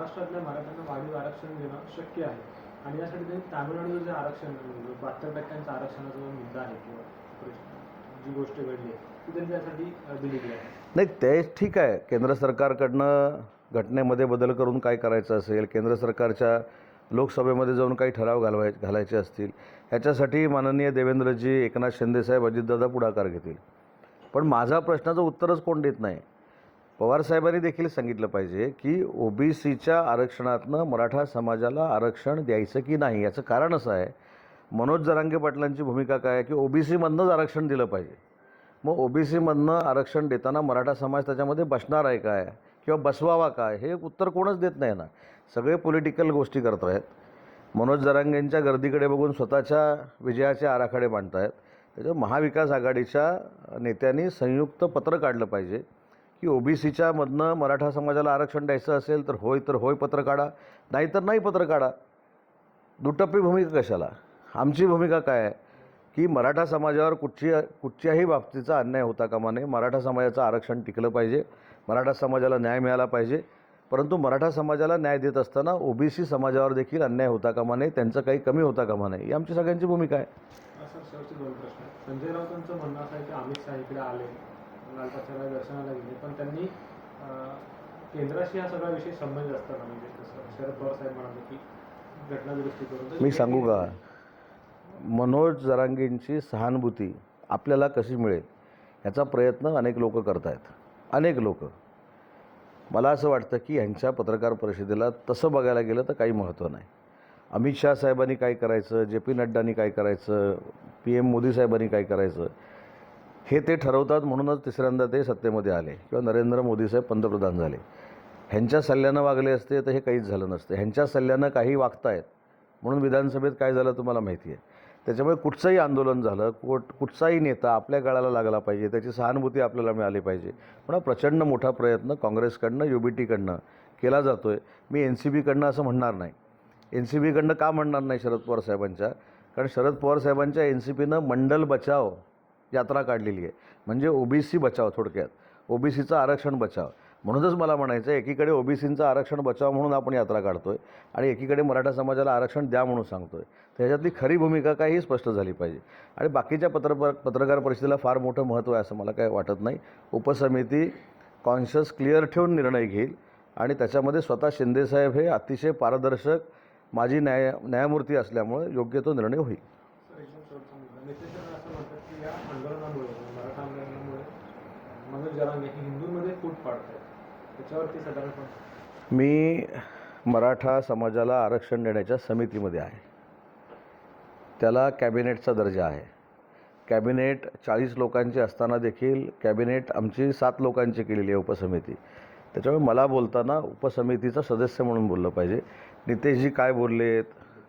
महाराष्ट्रातल्या मराठ्यांना वाढीव आरक्षण देणं शक्य आहे आणि यासाठी त्यांनी तामिळनाडूचं जे आरक्षण 72% आरक्षणाचा जो मुद्दा आहे किंवा जी गोष्ट घडली आहे ती त्यांनी त्यासाठी दिलेली आहे. नाही, ते ठीक आहे. केंद्र सरकारकडनं घटनेमध्ये बदल करून काय करायचं असेल, केंद्र सरकारच्या लोकसभेमध्ये जाऊन काही ठराव घालायचे असतील, ह्याच्यासाठी माननीय देवेंद्रजी, एकनाथ शिंदेसाहेब, अजितदादा पुढाकार घेतील. पण माझा प्रश्नाचं उत्तरच कोण देत नाही. पवारसाहेबांनी देखील सांगितलं पाहिजे की ओबीसीच्या आरक्षणातनं मराठा समाजाला आरक्षण द्यायचं की नाही. याचं कारण असं आहे, मनोज जरांगे पाटलांची भूमिका काय आहे की ओबीसीमधनंच आरक्षण दिलं पाहिजे. मग ओबीसीमधनं आरक्षण देताना मराठा समाज त्याच्यामध्ये बसणार आहे काय किंवा बसवावा काय, हे उत्तर कोणच देत नाही ना. सगळे पॉलिटिकल गोष्टी करत आहेत. मनोज जरांगेंच्या गर्दीकडे बघून स्वतःच्या विजयाचे आराखडे मांडत आहेत. त्याच्यावर महाविकास आघाडीच्या नेत्यांनी संयुक्त पत्र काढलं पाहिजे की ओबीसीच्या मधनं मराठा समाजाला आरक्षण द्यायचं असेल तर होय पत्र काढा, नाहीतर नाही पत्र काढा. दुटप्पी भूमिका कशाला? आमची भूमिका काय आहे की मराठा समाजावर कुठच्याही बाबतीचा अन्याय होता कामा नये. मराठा समाजाचं आरक्षण टिकलं पाहिजे, मराठा समाजाला न्याय मिळाला पाहिजे. परंतु मराठा समाजाला न्याय देत असताना ओबीसी समाजावर देखील अन्याय होता कामा नये, त्यांचं काही कमी होता कामा नये, ही आमची सगळ्यांची भूमिका आहे. सर, शेवटचे 2 प्रश्न आहेत. संजय राऊतांचं म्हणणं असं आहे की अमित शहा इकडे आले, लाल पक्षाला दर्शनाला गेले, पण त्यांनी केंद्राशी हा सगळा विषय संबंध असताना म्हणजे तसं शरद पवार साहेब म्हणाले की घटना दुरुस्ती करून. मी सांगू का, मनोज जरांगेंची सहानुभूती आपल्याला कशी मिळेल याचा प्रयत्न अनेक लोक करत आहेत. अनेक लोक. मला असं वाटतं की ह्यांच्या पत्रकार परिषदेला तसं बघायला गेलं तर काही महत्त्व नाही. अमित शहा साहेबांनी काय करायचं, JP नड्डांनी काय करायचं, PM मोदी साहेबांनी काय करायचं, हे ते ठरवतात. म्हणूनच तिसऱ्यांदा ते सत्तेमध्ये आले किंवा नरेंद्र मोदी साहेब पंतप्रधान झाले. ह्यांच्या सल्ल्यानं वागले असते तर हे काहीच झालं नसतं. ह्यांच्या सल्ल्यानं काही वागतायत म्हणून विधानसभेत काय झालं तुम्हाला माहिती आहे. त्याच्यामुळे कुठचंही आंदोलन झालं, कुठचाही नेता आपल्या गळाला लागला पाहिजे, त्याची सहानुभूती आपल्याला मिळाली पाहिजे. पण हा प्रचंड मोठा प्रयत्न काँग्रेसकडनं, UBTकडनं केला जातो आहे. मी NCBकडनं असं म्हणणार नाही. NCBकडनं का म्हणणार नाही शरद पवार साहेबांच्या? कारण शरद पवार साहेबांच्या NCPनं मंडल बचाव यात्रा काढलेली आहे. म्हणजे ओबीसी बचाव, थोडक्यात ओबीसीचं आरक्षण बचाव. म्हणूनच मला म्हणायचं आहे, एकीकडे ओबीसींचं आरक्षण बचाव म्हणून आपण यात्रा काढतो आहे आणि एकीकडे मराठा समाजाला आरक्षण द्या म्हणून सांगतो आहे. त्याच्यातली खरी भूमिका काय ही स्पष्ट झाली पाहिजे. आणि बाकीच्या पत्रकार परिषदेला फार मोठं महत्त्व आहे असं मला काय वाटत नाही. उपसमिती कॉन्शियस क्लिअर ठेवून निर्णय घेईल आणि त्याच्यामध्ये स्वतः शिंदेसाहेब हे अतिशय पारदर्शक माजी न्यायमूर्ती असल्यामुळे योग्य तो निर्णय होईल. असं म्हणतात की या आंदोलनामुळे, मराठा आंदोलनामुळे मनोज जरांगे हे हिंदूंमध्ये फूट पाडतात, त्याच्यावरती साधारणपणे मी मराठा समाजाला आरक्षण देण्याच्या समितीमध्ये आहे. त्याला कॅबिनेटचा दर्जा आहे. कॅबिनेट 40 लोकांची असताना देखील कॅबिनेट आमची 7 लोकांची केलेली आहे उपसमिती. त्याच्यामुळे मला बोलताना उपसमितीचा सदस्य म्हणून बोललं पाहिजे. नितेशजी काय बोललेत,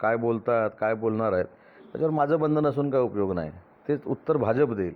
काय बोलतात, काय बोलणार आहेत, त्याच्यावर माझं बंधन असून काय उपयोग नाही. ते उत्तर भाजप देईल.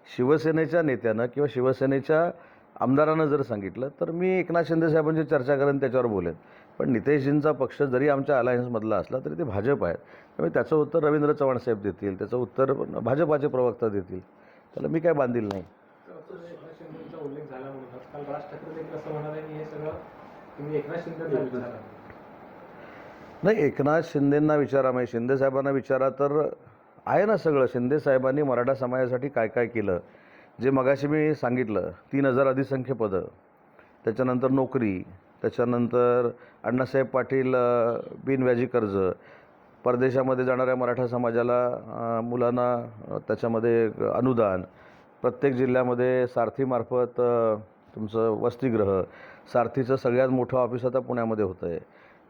शिवसेनेच्या नेत्यानं किंवा शिवसेनेच्या आमदारानं जर सांगितलं तर मी एकनाथ शिंदे साहेबांची चर्चा करेन, त्याच्यावर बोलेन. पण नितेशजींचा पक्ष जरी आमच्या अलायन्समधला असला तरी ते भाजप आहेत. त्यामुळे त्याचं उत्तर रवींद्र चव्हाण साहेब देतील, त्याचं उत्तर भाजपाचे प्रवक्ता देतील. त्याला मी काय बांधील नाही. एकनाथ शिंदेचा उल्लेख झाला म्हणून काल राज ठाकरे देखील असं म्हणाले की हे सगळं तुम्ही एकनाथ शिंदेला विचारा. नाही, एकनाथ शिंदेंना विचारा, म्हणजे शिंदे साहेबांना विचारा तर आहे ना सगळं. शिंदे साहेबांनी मराठा समाजासाठी काय काय केलं, जे मगाशी मी सांगितलं. 3000 अधिसंख्य पदं, त्याच्यानंतर नोकरी, त्याच्यानंतर अण्णासाहेब पाटील बिनव्याजी कर्ज, परदेशामध्ये जाणाऱ्या मराठा समाजाला मुलांना त्याच्यामध्ये अनुदान, प्रत्येक जिल्ह्यामध्ये सारथीमार्फत तुमचं वसतिगृह, सारथीचं सगळ्यात मोठं ऑफिस आता पुण्यामध्ये होतं आहे.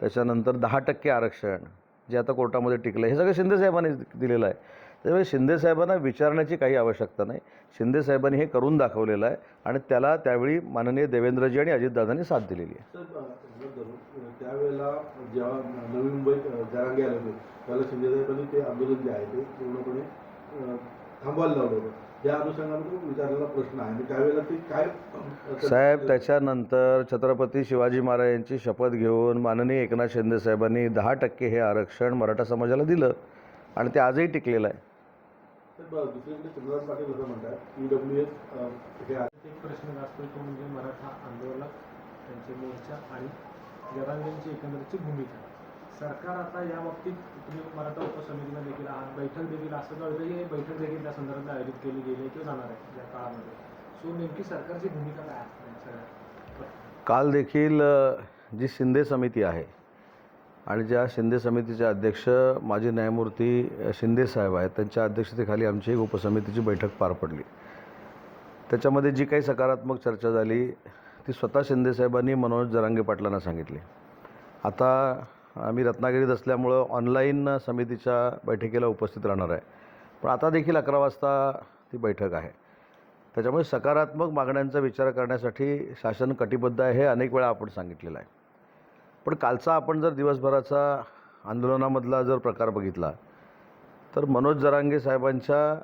त्याच्यानंतर 10% आरक्षण जे आता कोर्टामध्ये टिकलं, हे सगळं शिंदेसाहेबांनी दिलेलं आहे. त्यामुळे शिंदेसाहेबांना विचारण्याची काही आवश्यकता नाही. शिंदेसाहेबांनी हे करून दाखवलेलं आहे आणि त्याला त्यावेळी माननीय देवेंद्रजी आणि अजितदादांनी साथ दिलेली आहे. त्यावेळेला जेव्हा नवी मुंबईत जरांगे आले होते त्यावेळेला शिंदेसाहेबांनी ते आंदोलन जे आहे ते पूर्णपणे थांबवायला लावलं होतं. या अनुषंगाने विचारलेला प्रश्न आहे आणि त्यावेळेला ते काय साहेब, त्याच्यानंतर छत्रपती शिवाजी महाराजांची शपथ घेऊन माननीय एकनाथ शिंदे साहेबांनी 10% हे आरक्षण मराठा समाजाला दिलं आणि ते आजही टिकलेलं आहे. दुसरीकडे चंद्रकांत पाटील असं म्हणतात EWS हे एक प्रश्न असतो तो म्हणजे मराठा आंदोलक, त्यांचे मोर्चा आणि जरांगेंची एकंदरीतची भूमिका. सरकार आता या बाबतीत तुम्ही मराठा उपसमितीला देखील बैठक देखील असं कळतं की बैठक देखील त्या संदर्भात आयोजित केली गेली आहे किंवा जाणार आहे या काळामध्ये. सो नेमकी सरकारची भूमिका काय असते या सगळ्या? काल देखील जी शिंदे समिती आहे आणि ज्या शिंदे समितीचे अध्यक्ष माजी न्यायमूर्ती शिंदे साहेब आहेत, त्यांच्या अध्यक्षतेखाली आमची एक उपसमितीची बैठक पार पडली. त्याच्यामध्ये जी काही सकारात्मक चर्चा झाली ती स्वतः शिंदे साहेबांनी मनोज जरांगे पाटलांना सांगितली. आता आम्ही रत्नागिरीत असल्यामुळं ऑनलाईन समितीच्या बैठकीला उपस्थित राहणार आहे, पण आता देखील 11 वाजता ती बैठक आहे. त्याच्यामुळे सकारात्मक मागण्यांचा विचार करण्यासाठी शासन कटिबद्ध आहे, हे अनेक वेळा आपण सांगितलेलं आहे. पण कालचा आपण जर दिवसभराचा आंदोलनामधला जर प्रकार बघितला तर मनोज जरांगे साहेबांच्या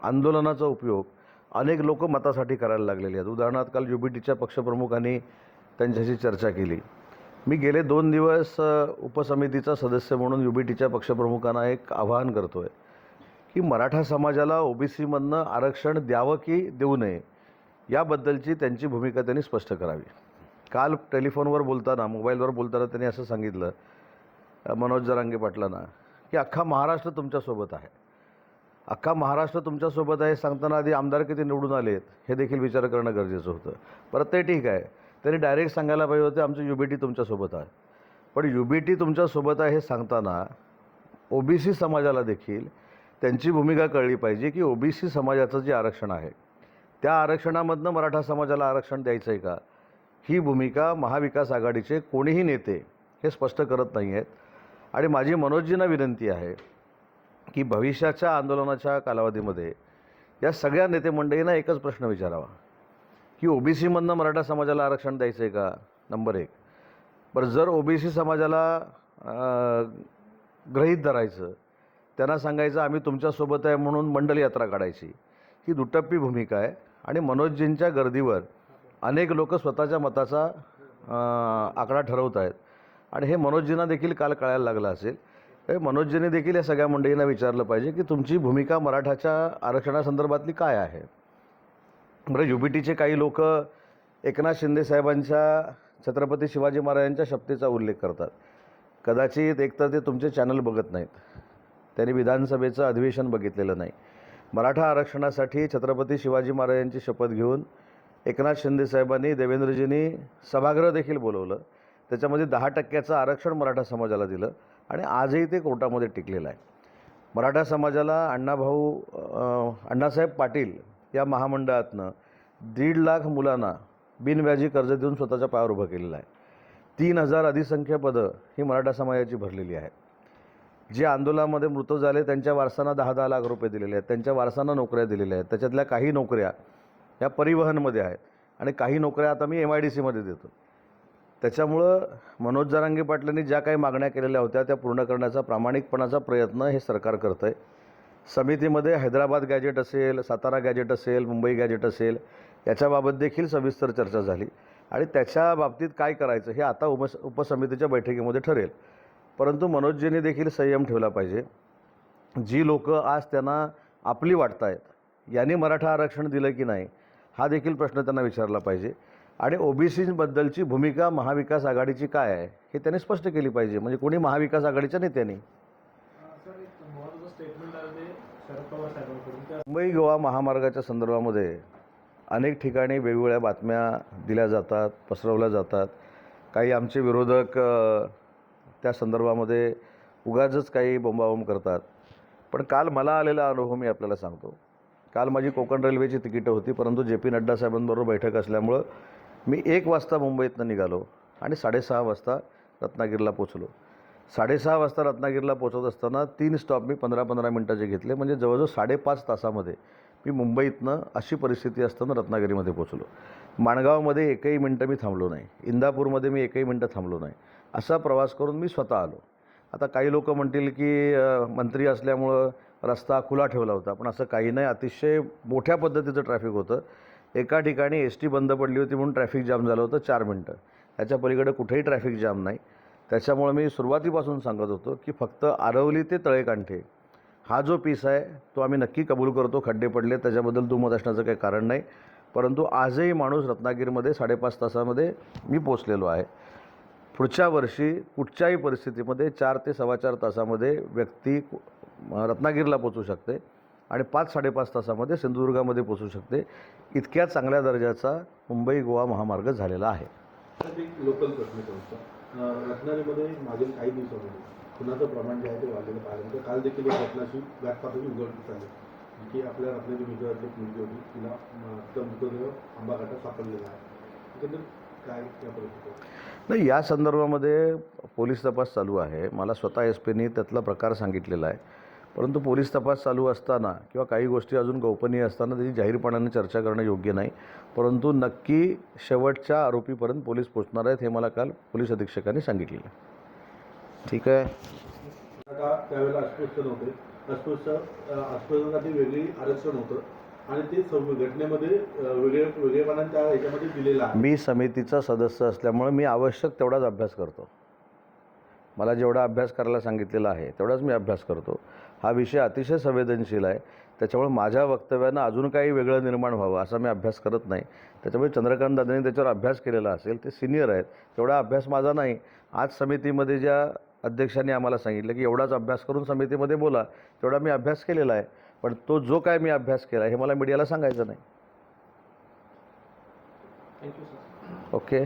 आंदोलनाचा उपयोग अनेक लोक मतासाठी करायला लागलेले आहेत. उदाहरणार्थ काल UBTच्या पक्षप्रमुखांनी त्यांच्याशी चर्चा केली. मी गेले 2 दिवस उपसमितीचा सदस्य म्हणून UBTच्या पक्षप्रमुखांना एक आवाहन करतो आहे की मराठा समाजाला OBCमधनं आरक्षण द्यावं की देऊ नये याबद्दलची त्यांची भूमिका त्यांनी स्पष्ट करावी. काल टेलिफोनवर बोलताना, मोबाईलवर बोलताना त्यांनी असं सांगितलं मनोज जरांगे पाटलांना की अख्खा महाराष्ट्र तुमच्यासोबत आहे. अख्खा महाराष्ट्र तुमच्यासोबत आहे सांगताना आधी आमदार किती निवडून आलेत हे देखील विचार करणं गरजेचं होतं. परत ते ठीक आहे, त्यांनी डायरेक्ट सांगायला पाहिजे होते आमचं UBT तुमच्यासोबत आहे. पण UBT तुमच्यासोबत आहे हे सांगताना OBC समाजाला देखील त्यांची भूमिका कळली पाहिजे की OBC समाजाचं जे आरक्षण आहे त्या आरक्षणामधनं मराठा समाजाला आरक्षण द्यायचं आहे का, ही भूमिका महाविकास आघाडीचे कोणीही नेते हे स्पष्ट करत नाही आहेत. आणि माझी मनोजजींना विनंती आहे की भविष्याच्या आंदोलनाच्या कालावधीमध्ये या सगळ्या नेते मंडळींना एकच प्रश्न विचारावा की OBCमधनं मराठा समाजाला आरक्षण द्यायचं आहे का, नंबर 1. बरं, जर OBC समाजाला गृहीत धरायचं, त्यांना सांगायचं आम्ही तुमच्यासोबत आहे म्हणून मंडल यात्रा काढायची, ही दुटप्पी भूमिका आहे. आणि मनोजजींच्या गर्दीवर अनेक लोक स्वतःच्या मताचा आकडा ठरवत आहेत आणि हे मनोजजींना देखील काल कळायला लागलं असेल. मनोजजींनी देखील या सगळ्या मंडळींना विचारलं पाहिजे की तुमची भूमिका मराठाच्या आरक्षणासंदर्भातली काय आहे. बरं, UBTचे काही लोक एकनाथ शिंदे साहेबांच्या छत्रपती शिवाजी महाराजांच्या शपथेचा उल्लेख करतात. कदाचित एकतर ते तुमचे चॅनल बघत नाहीत, त्यांनी विधानसभेचं अधिवेशन बघितलेलं नाही. मराठा आरक्षणासाठी छत्रपती शिवाजी महाराजांची शपथ घेऊन एकनाथ शिंदे साहेबांनी, देवेंद्रजींनी सभागृह देखील बोलवलं. त्याच्यामध्ये 10% आरक्षण मराठा समाजाला दिलं आणि आजही ते कोर्टामध्ये टिकलेलं आहे. मराठा समाजाला अण्णासाहेब पाटील या महामंडळातनं 1.5 लाख मुलांना बिनव्याजी कर्ज देऊन स्वतःच्या पायावर उभं केलेलं आहे. 3000 अधिसंख्य पदं ही मराठा समाजाची भरलेली आहेत. जे आंदोलनामध्ये मृत झाले त्यांच्या वारसांना 10-10 लाख रुपये दिलेले आहेत, त्यांच्या वारसांना नोकऱ्या दिलेल्या आहेत. त्याच्यातल्या काही नोकऱ्या या परिवहनमध्ये आहेत आणि काही नोकऱ्या आता मी MIDCमध्ये देतो. त्याच्यामुळं मनोज जरांगे पाटलांनी ज्या काही मागण्या केलेल्या होत्या त्या पूर्ण करण्याचा प्रामाणिकपणाचा प्रयत्न हे सरकार करतं आहे. समितीमध्ये हैदराबाद गॅजेट असेल, सातारा गॅजेट असेल, मुंबई गॅजेट असेल, याच्याबाबत देखील सविस्तर चर्चा झाली आणि त्याच्या बाबतीत काय करायचं हे आता उपसमितीच्या बैठकीमध्ये ठरेल. परंतु मनोजजींनी देखील संयम ठेवला पाहिजे. जी लोक आज त्यांना आपली वाटत आहेत, यांनी मराठा आरक्षण दिलं की नाही हा देखील प्रश्न त्यांना विचारला पाहिजे. आणि OBCबद्दलची भूमिका महाविकास आघाडीची काय आहे हे त्यांनी स्पष्ट केली पाहिजे, म्हणजे कोणी महाविकास आघाडीच्या नेत्यांनी. सर, एक महत्त्वाचं स्टेटमेंट आलं ते शरद पवार साहेबांकडून. मुंबई गोवा महामार्गाच्या संदर्भामध्ये अनेक ठिकाणी वेगवेगळ्या बातम्या दिल्या जातात, पसरवल्या जातात. काही आमचे विरोधक त्या संदर्भामध्ये उगाचच काही बोंबाबोंब करतात. पण काल मला आलेला अनुभव मी आपल्याला सांगतो. काल माझी कोकण रेल्वेची तिकीटं होती, परंतु JP नड्डा साहेबांबरोबर बैठक असल्यामुळं मी 1 वाजता मुंबईतनं निघालो आणि 6:30 वाजता रत्नागिरीला पोचलो. 6:30 वाजता रत्नागिरीला पोचत असताना 3 स्टॉप मी 15-15 मिनटाचे घेतले, म्हणजे जवळजवळ 5.5 तासामध्ये मी मुंबईतनं अशी परिस्थिती असताना रत्नागिरीमध्ये पोचलो. माणगावमध्ये एकही मिनटं मी थांबलो नाही, इंदापूरमध्ये मी एकही मिनटं थांबलो नाही. असा प्रवास करून मी स्वतः आलो. आता काही लोक म्हणतील की मंत्री असल्यामुळं रस्ता खुला ठेवला होता, पण असं काही नाही. अतिशय मोठ्या पद्धतीचं ट्रॅफिक होतं. एका ठिकाणी ST बंद पडली होती म्हणून ट्रॅफिक जाम झालं होतं 4 मिनटं. त्याच्या पलीकडे कुठेही ट्रॅफिक जाम नाही. त्याच्यामुळे मी सुरुवातीपासून सांगत होतो की फक्त आरवली ते तळेकांठे हा जो पीस आहे तो आम्ही नक्की कबूल करतो. खड्डे पडले त्याच्याबद्दल दुमत असण्याचं काही कारण नाही. परंतु आजही माणूस रत्नागिरीमध्ये 5.5 तासामध्ये मी पोचलेलो आहे. पुढच्या वर्षी कुठच्याही परिस्थितीमध्ये 4 ते 4.25 तासामध्ये व्यक्ती रत्नागिरीला पोचू शकते आणि 5-5.5 तासामध्ये सिंधुदुर्गामध्ये पोचू शकते. इतक्या चांगल्या दर्जाचा मुंबई गोवा महामार्ग झालेला आहे. एक लोकल प्रश्न करूचा रत्नागिरीमध्ये मागील काही दिवसामध्ये खुनाचं प्रमाण जे आहे ते वाढलेलं पाहायला मिळतं. काल देखील एक घटनाची घातपाताची उघडकीस आली की आपल्या रत्नागिरी मित्राची एक मुलगी होती, तिला तिचा मृतदेह आंबा घाटात सापडलेला आहे. एकंदरीत काय या परिस्थितीत? नाही, या संदर्भामध्ये पोलीस तपास चालू आहे. मला स्वतः एस पीनी त्यातला प्रकार सांगितलेला आहे. परंतु पोलीस तपास चालू असताना किंवा काही गोष्टी अजून गोपनीय असताना त्याची जाहीरपणाने चर्चा करणं योग्य नाही. परंतु नक्की शेवटच्या आरोपीपर्यंत पोलीस पोहोचणार आहेत हे मला काल पोलीस अधीक्षकांनी सांगितलेलं आहे. ठीक आहे. आता त्यावेळेला अस्पृश्य नव्हते, अस्पृश्यांसाठी वेगळी आरक्षण होतं आणि ते घटनेमध्ये वेगळेपणाच्या ह्याच्यामध्ये दिलेलं आहे. मी समितीचा सदस्य असल्यामुळे मी आवश्यक तेवढाच अभ्यास करतो. मला जेवढा अभ्यास करायला सांगितलेला आहे तेवढाच मी अभ्यास करतो. हा विषय अतिशय संवेदनशील आहे, त्याच्यामुळे माझ्या वक्तव्यानं अजून काही वेगळं निर्माण व्हावं असा मी अभ्यास करत नाही. त्याच्यामुळे चंद्रकांत दादांनी त्याच्यावर अभ्यास केलेला असेल, ते सिनियर आहेत, तेवढा अभ्यास माझा नाही. आज समितीमध्ये ज्या अध्यक्षांनी आम्हाला सांगितलं की एवढाच अभ्यास करून समितीमध्ये बोला, तेवढा मी अभ्यास केलेला आहे. पण तो जो काय मी अभ्यास केला हे मला मीडियाला सांगायचं नाही. Thank you sir. ओके.